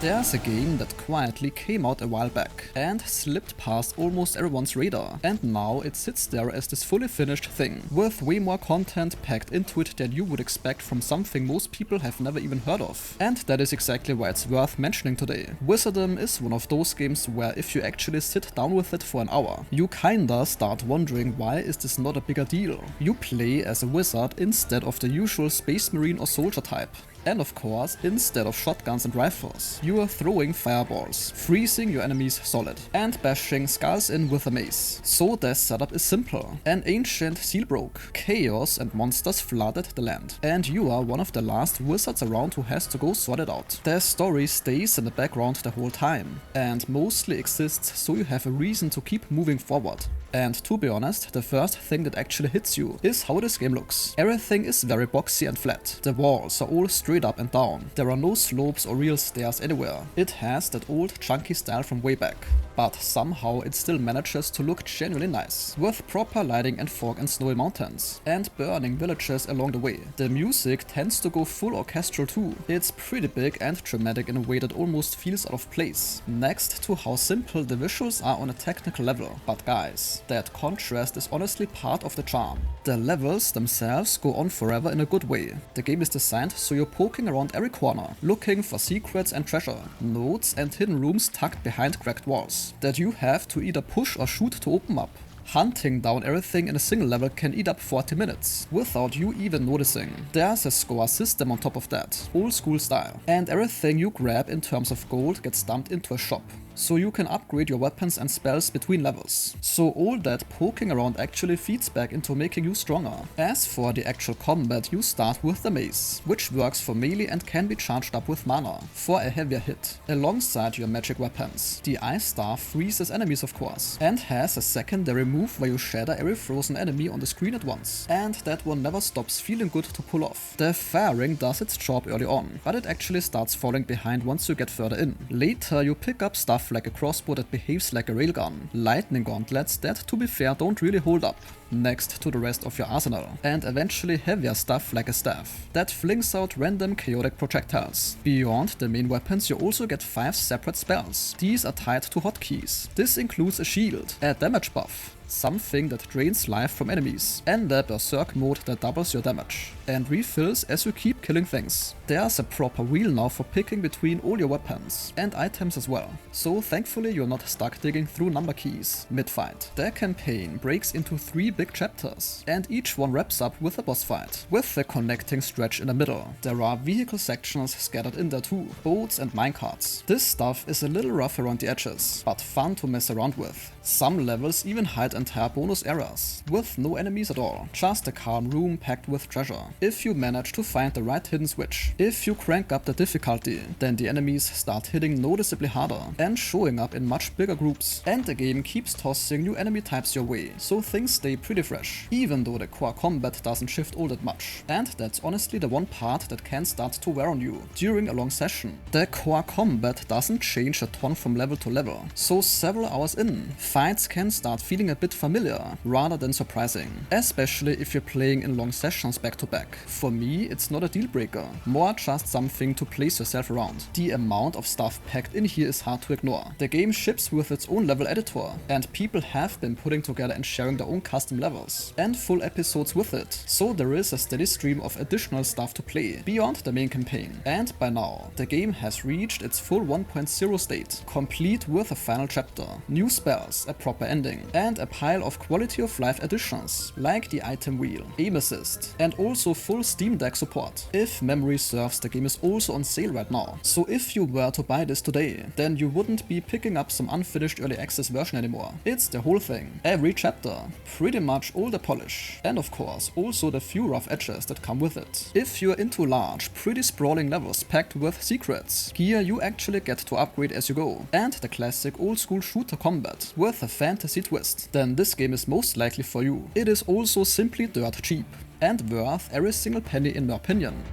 There's a game that quietly came out a while back and slipped past almost everyone's radar, and now it sits there as this fully finished thing, with way more content packed into it than you would expect from something most people have never even heard of. And that is exactly why it's worth mentioning today. Wizordum is one of those games where if you actually sit down with it for an hour, you kinda start wondering why is this not a bigger deal. You play as a wizard instead of the usual space marine or soldier type. And of course, instead of shotguns and rifles, you are throwing fireballs, freezing your enemies solid, and bashing skulls in with a mace. So their setup is simple. An ancient seal broke, chaos and monsters flooded the land, and you are one of the last wizards around who has to go sort it out. Their story stays in the background the whole time, and mostly exists so you have a reason to keep moving forward. And to be honest, the first thing that actually hits you is how this game looks. Everything is very boxy and flat. The walls are all straight up and down. There are no slopes or real stairs anywhere. It has that old chunky style from way back. But somehow it still manages to look genuinely nice, with proper lighting and fog and snowy mountains, and burning villages along the way. The music tends to go full orchestral too. It's pretty big and dramatic in a way that almost feels out of place, next to how simple the visuals are on a technical level. But guys, that contrast is honestly part of the charm. The levels themselves go on forever in a good way. The game is designed so you're poking around every corner, looking for secrets and treasure, nodes and hidden rooms tucked behind cracked walls that you have to either push or shoot to open up. Hunting down everything in a single level can eat up 40 minutes, without you even noticing. There's a score system on top of that, old school style, and everything you grab in terms of gold gets dumped into a shop, so you can upgrade your weapons and spells between levels. So all that poking around actually feeds back into making you stronger. As for the actual combat, you start with the mace, which works for melee and can be charged up with mana for a heavier hit, alongside your magic weapons. The ice staff freezes enemies of course, and has a secondary move where you shatter every frozen enemy on the screen at once, and that one never stops feeling good to pull off. The firing does its job early on, but it actually starts falling behind once you get further in. Later you pick up stuff like a crossbow that behaves like a railgun, lightning gauntlets that, to be fair, don't really hold up, next to the rest of your arsenal, and eventually heavier stuff like a staff that flings out random chaotic projectiles. Beyond the main weapons you also get 5 separate spells. These are tied to hotkeys. This includes a shield, a damage buff, something that drains life from enemies, and a berserk mode that doubles your damage, and refills as you keep killing things. There's a proper wheel now for picking between all your weapons, and items as well, so thankfully you're not stuck digging through number keys mid-fight. The campaign breaks into 3 big chapters, and each one wraps up with a boss fight, with a connecting stretch in the middle. There are vehicle sections scattered in there too, boats and minecarts. This stuff is a little rough around the edges, but fun to mess around with. Some levels even hide entire bonus areas, with no enemies at all, just a calm room packed with treasure, if you manage to find the right hidden switch. If you crank up the difficulty, then the enemies start hitting noticeably harder, and showing up in much bigger groups, and the game keeps tossing new enemy types your way, so things stay pretty fresh, even though the core combat doesn't shift all that much. And that's honestly the one part that can start to wear on you during a long session. The core combat doesn't change a ton from level to level, so several hours in, fights can start feeling a bit familiar rather than surprising, especially if you're playing in long sessions back to back. For me, it's not a deal breaker, more just something to place yourself around. The amount of stuff packed in here is hard to ignore. The game ships with its own level editor, and people have been putting together and sharing their own custom levels and full episodes with it, so there is a steady stream of additional stuff to play beyond the main campaign. And by now, the game has reached its full 1.0 state, complete with a final chapter, new spells, a proper ending, and a pile of quality of life additions like the item wheel, aim assist, and also full Steam Deck support. If memory serves, the game is also on sale right now, so if you were to buy this today, then you wouldn't be picking up some unfinished early access version anymore. It's the whole thing, every chapter, pretty much all the polish, and of course also the few rough edges that come with it. If you're into large, pretty sprawling levels packed with secrets, gear you actually get to upgrade as you go, and the classic old school shooter combat with a fantasy twist, then this game is most likely for you. It is also simply dirt cheap, and worth every single penny in my opinion.